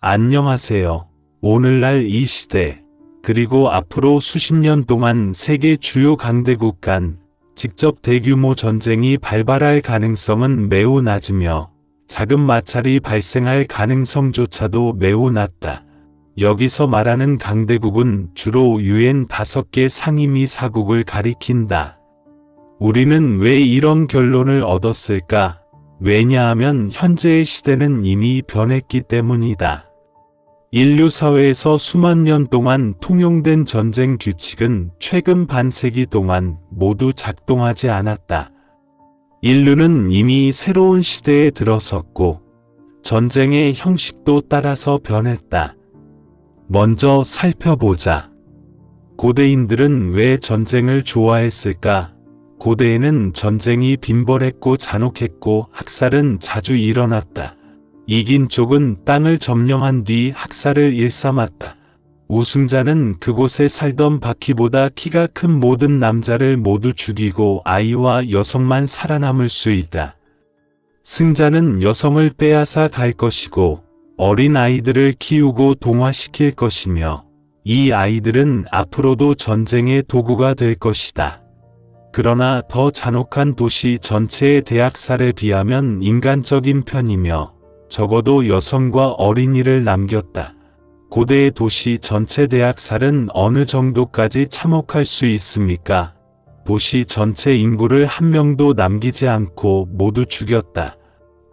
안녕하세요. 오늘날 이 시대, 그리고 앞으로 수십 년 동안 세계 주요 강대국 간 직접 대규모 전쟁이 발발할 가능성은 매우 낮으며 작은 마찰이 발생할 가능성조차도 매우 낮다. 여기서 말하는 강대국은 주로 UN 5개 상임위 사국을 가리킨다. 우리는 왜 이런 결론을 얻었을까? 왜냐하면 현재의 시대는 이미 변했기 때문이다. 인류 사회에서 수만 년 동안 통용된 전쟁 규칙은 최근 반세기 동안 모두 작동하지 않았다. 인류는 이미 새로운 시대에 들어섰고 전쟁의 형식도 따라서 변했다. 먼저 살펴보자. 고대인들은 왜 전쟁을 좋아했을까? 고대에는 전쟁이 빈번했고 잔혹했고 학살은 자주 일어났다. 이긴 쪽은 땅을 점령한 뒤 학살을 일삼았다. 우승자는 그곳에 살던 바퀴보다 키가 큰 모든 남자를 모두 죽이고 아이와 여성만 살아남을 수 있다. 승자는 여성을 빼앗아 갈 것이고 어린 아이들을 키우고 동화시킬 것이며 이 아이들은 앞으로도 전쟁의 도구가 될 것이다. 그러나 더 잔혹한 도시 전체의 대학살에 비하면 인간적인 편이며 적어도 여성과 어린이를 남겼다. 고대의 도시 전체 대학살은 어느 정도까지 참혹할 수 있습니까? 도시 전체 인구를 한 명도 남기지 않고 모두 죽였다.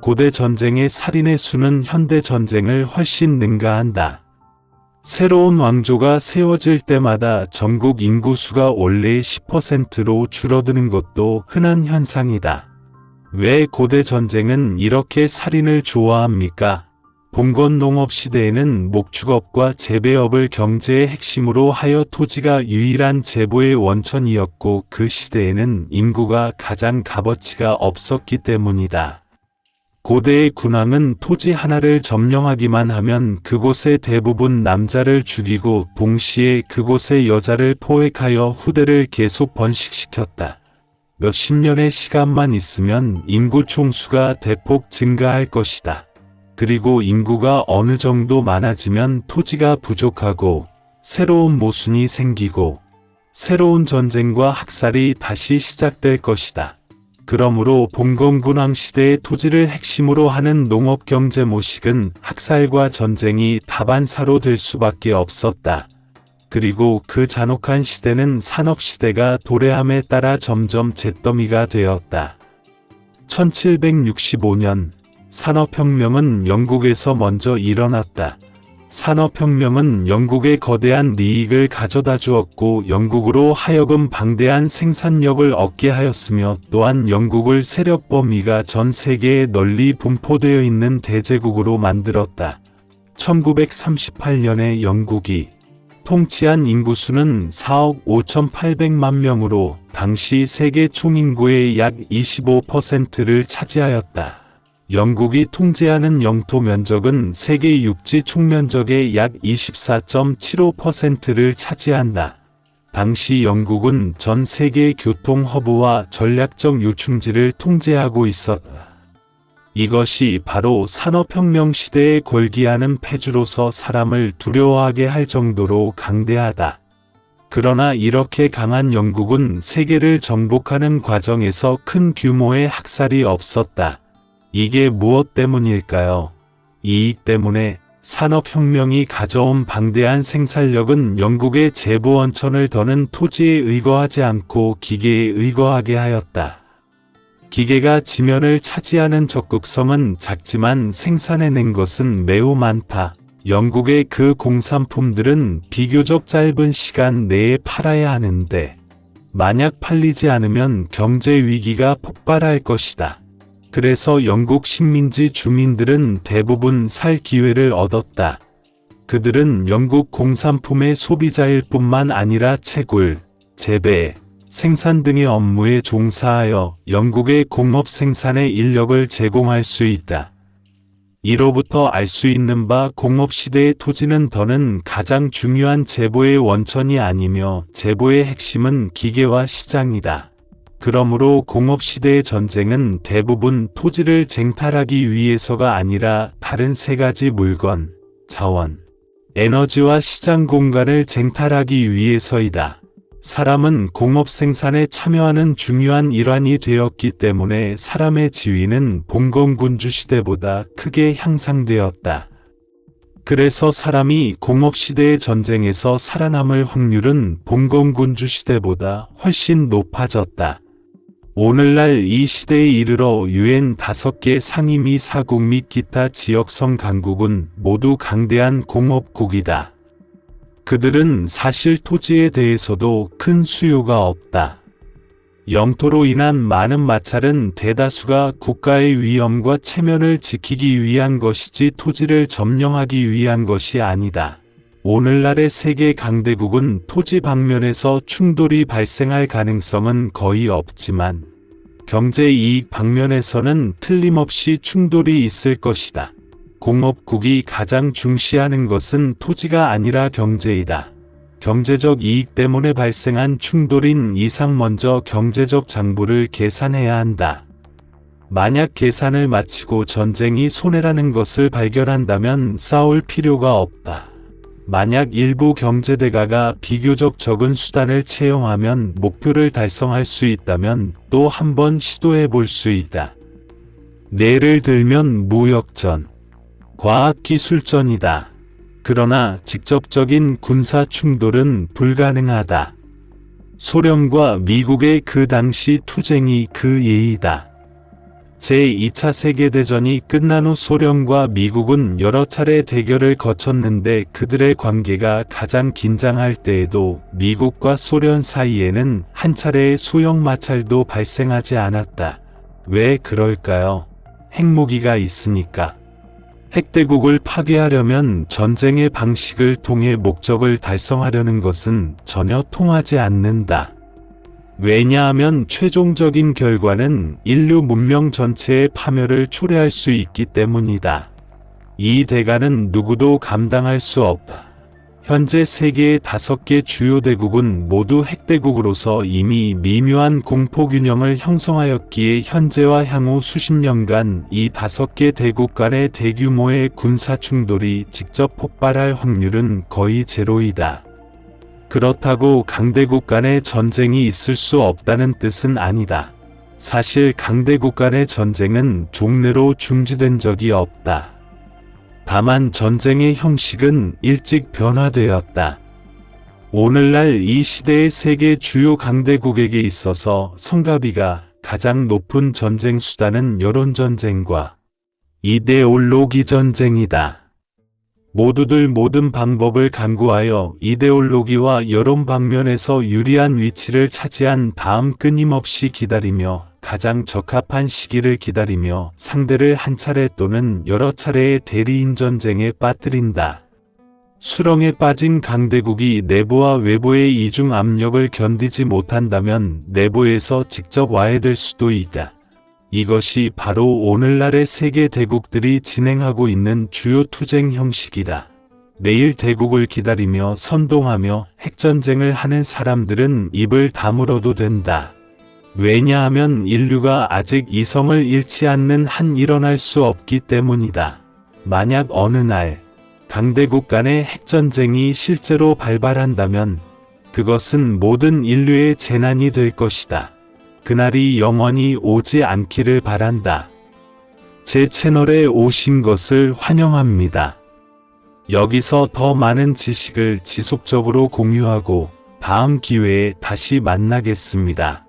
고대 전쟁의 살인의 수는 현대 전쟁을 훨씬 능가한다. 새로운 왕조가 세워질 때마다 전국 인구수가 원래의 10%로 줄어드는 것도 흔한 현상이다. 왜 고대 전쟁은 이렇게 살인을 좋아합니까? 봉건 농업 시대에는 목축업과 재배업을 경제의 핵심으로 하여 토지가 유일한 재보의 원천이었고 그 시대에는 인구가 가장 값어치가 없었기 때문이다. 고대의 군왕은 토지 하나를 점령하기만 하면 그곳의 대부분 남자를 죽이고 동시에 그곳의 여자를 포획하여 후대를 계속 번식시켰다. 몇십 년의 시간만 있으면 인구 총수가 대폭 증가할 것이다. 그리고 인구가 어느 정도 많아지면 토지가 부족하고 새로운 모순이 생기고 새로운 전쟁과 학살이 다시 시작될 것이다. 그러므로 봉건군왕 시대의 토지를 핵심으로 하는 농업경제 모식은 학살과 전쟁이 다반사로 될 수밖에 없었다. 그리고 그 잔혹한 시대는 산업시대가 도래함에 따라 점점 잿더미가 되었다. 1765년 산업혁명은 영국에서 먼저 일어났다. 산업혁명은 영국에 거대한 이익을 가져다 주었고 영국으로 하여금 방대한 생산력을 얻게 하였으며 또한 영국을 세력 범위가 전 세계에 널리 분포되어 있는 대제국으로 만들었다. 1938년에 영국이 통치한 인구수는 4억 5,800만 명으로 당시 세계 총인구의 약 25%를 차지하였다. 영국이 통제하는 영토 면적은 세계 육지 총면적의 약 24.75%를 차지한다. 당시 영국은 전 세계 교통 허브와 전략적 요충지를 통제하고 있었다. 이것이 바로 산업혁명 시대에 골기하는 패주로서 사람을 두려워하게 할 정도로 강대하다. 그러나 이렇게 강한 영국은 세계를 정복하는 과정에서 큰 규모의 학살이 없었다. 이게 무엇 때문일까요? 이익 때문에. 산업혁명이 가져온 방대한 생산력은 영국의 재보 원천을 더는 토지에 의거하지 않고 기계에 의거하게 하였다. 기계가 지면을 차지하는 적극성은 작지만 생산해낸 것은 매우 많다. 영국의 그 공산품들은 비교적 짧은 시간 내에 팔아야 하는데 만약 팔리지 않으면 경제 위기가 폭발할 것이다. 그래서 영국 식민지 주민들은 대부분 살 기회를 얻었다. 그들은 영국 공산품의 소비자일 뿐만 아니라 채굴, 재배, 생산 등의 업무에 종사하여 영국의 공업 생산의 인력을 제공할 수 있다. 이로부터 알 수 있는 바 공업시대의 토지는 더는 가장 중요한 재보의 원천이 아니며 재보의 핵심은 기계와 시장이다. 그러므로 공업시대의 전쟁은 대부분 토지를 쟁탈하기 위해서가 아니라 다른 세 가지 물건, 자원, 에너지와 시장 공간을 쟁탈하기 위해서이다. 사람은 공업 생산에 참여하는 중요한 일환이 되었기 때문에 사람의 지위는 봉건군주 시대보다 크게 향상되었다. 그래서 사람이 공업시대의 전쟁에서 살아남을 확률은 봉건군주 시대보다 훨씬 높아졌다. 오늘날 이 시대에 이르러 UN 5개 상임위 사국 및 기타 지역성 강국은 모두 강대한 공업국이다. 그들은 사실 토지에 대해서도 큰 수요가 없다. 영토로 인한 많은 마찰은 대다수가 국가의 위엄과 체면을 지키기 위한 것이지 토지를 점령하기 위한 것이 아니다. 오늘날의 세계 강대국은 토지 방면에서 충돌이 발생할 가능성은 거의 없지만 경제 이익 방면에서는 틀림없이 충돌이 있을 것이다. 공업국이 가장 중시하는 것은 토지가 아니라 경제이다. 경제적 이익 때문에 발생한 충돌인 이상 먼저 경제적 장부를 계산해야 한다. 만약 계산을 마치고 전쟁이 손해라는 것을 발견한다면 싸울 필요가 없다. 만약 일부 경제대가가 비교적 적은 수단을 채용하면 목표를 달성할 수 있다면 또 한 번 시도해 볼 수 있다. 예를 들면 무역전, 과학기술전이다. 그러나 직접적인 군사 충돌은 불가능하다. 소련과 미국의 그 당시 투쟁이 그 예이다. 제2차 세계대전이 끝난 후 소련과 미국은 여러 차례 대결을 거쳤는데 그들의 관계가 가장 긴장할 때에도 미국과 소련 사이에는 한 차례의 소형 마찰도 발생하지 않았다. 왜 그럴까요? 핵무기가 있으니까. 핵대국을 파괴하려면 전쟁의 방식을 통해 목적을 달성하려는 것은 전혀 통하지 않는다. 왜냐하면 최종적인 결과는 인류 문명 전체의 파멸을 초래할 수 있기 때문이다. 이 대가는 누구도 감당할 수 없다. 현재 세계의 5개 주요 대국은 모두 핵대국으로서 이미 미묘한 공포균형을 형성하였기에 현재와 향후 수십 년간 이 5개 대국 간의 대규모의 군사충돌이 직접 폭발할 확률은 거의 제로이다. 그렇다고 강대국 간의 전쟁이 있을 수 없다는 뜻은 아니다. 사실 강대국 간의 전쟁은 종래로 중지된 적이 없다. 다만 전쟁의 형식은 일찍 변화되었다. 오늘날 이 시대의 세계 주요 강대국에게 있어서 성가비가 가장 높은 전쟁 수단은 여론전쟁과 이데올로기 전쟁이다. 모두들 모든 방법을 강구하여 이데올로기와 여론 방면에서 유리한 위치를 차지한 다음 끊임없이 기다리며 가장 적합한 시기를 기다리며 상대를 한 차례 또는 여러 차례의 대리인 전쟁에 빠뜨린다. 수렁에 빠진 강대국이 내부와 외부의 이중 압력을 견디지 못한다면 내부에서 직접 와해될 수도 있다. 이것이 바로 오늘날의 세계 대국들이 진행하고 있는 주요 투쟁 형식이다. 내일 대국을 기다리며 선동하며 핵전쟁을 하는 사람들은 입을 다물어도 된다. 왜냐하면 인류가 아직 이성을 잃지 않는 한 일어날 수 없기 때문이다. 만약 어느 날 강대국 간의 핵전쟁이 실제로 발발한다면 그것은 모든 인류의 재난이 될 것이다. 그날이 영원히 오지 않기를 바란다. 제 채널에 오신 것을 환영합니다. 여기서 더 많은 지식을 지속적으로 공유하고 다음 기회에 다시 만나겠습니다.